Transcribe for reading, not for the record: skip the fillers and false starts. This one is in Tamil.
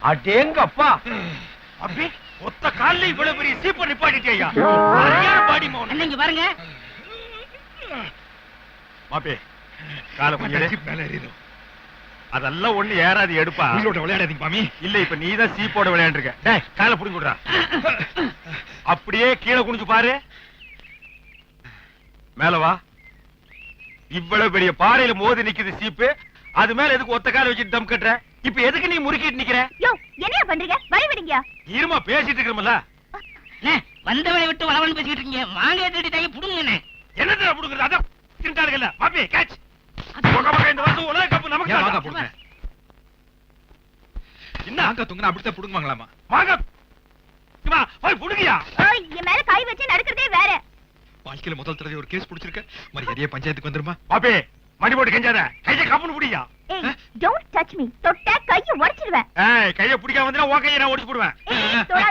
அடேங்கப்பா அப்படி ஒத்த கால்ல இவ்வளவு பெரிய சீப்ப நிப்பாட்டிட்டியா? சரியான பாடி மௌன. இங்க பாருங்க. மாப்பே கால கொஞ்சம் மேல ஏறிடும். அதெல்லாம் ஒண்ணு ஏறாது, எடுப்பா. நீங்களோட விளையாடாதீங்க மாமி. இல்ல இப்ப நீதான் சீப்போட விளையாண்டுருக்க. டேய் கால புடிங்க விடுறா. அப்படியே கீழே குனிஞ்சு பாரு. மேல வா. இவ்வளவு பெரிய பாறையில மோதி நிக்குது சீப்பு. அது மேல எதுக்கு ஒத்த கால வச்சுட்டு தம் கட்டுற? இப்ப எதுக்கு நீ முறுக்கிட்டு நிக்கிற? யோ என்னையா பண்றீங்க? வழி விடுங்க. இருமா பேசிட்டு இருக்கோம்ல. வந்தவளை விட்டு வளவன் பேசிட்டு இருக்கீங்க. மாங்க ஏத்திட்டு தாங்க புடுங்கனே. என்னடா புடுங்கறது? அத திண்டாடுகல. மாப்பே கேட்ச். போக இந்த வருஷம் உலக கப் நமக்கு தான். வாங்க புடுங்க. என்ன அங்க தூங்கனா அப்படியே புடுங்குவாங்களாமா? வாங்க. சும்மா போய் புடுங்கியா. ஏய் என் மேல கை வச்சு நடக்கிறதே வேற. வாழ்க்கையில முதல் தடவை ஒரு கேஸ் புடிச்சிருக்க. மரியாதையா பஞ்சாயத்துக்கு வந்துருமா? மாப்பே மடி போட்டு கெஞ்சாத. கைய கப்புன்னு புடியா. ஏய் டோன்ட் டச் மீ. தொட்டா கையை உடைச்சிடுவேன். ஏய் கைய பிடிக்காம வந்தா ஓ கையை நான் ஒடிச்சு போடுவேன். ஏய்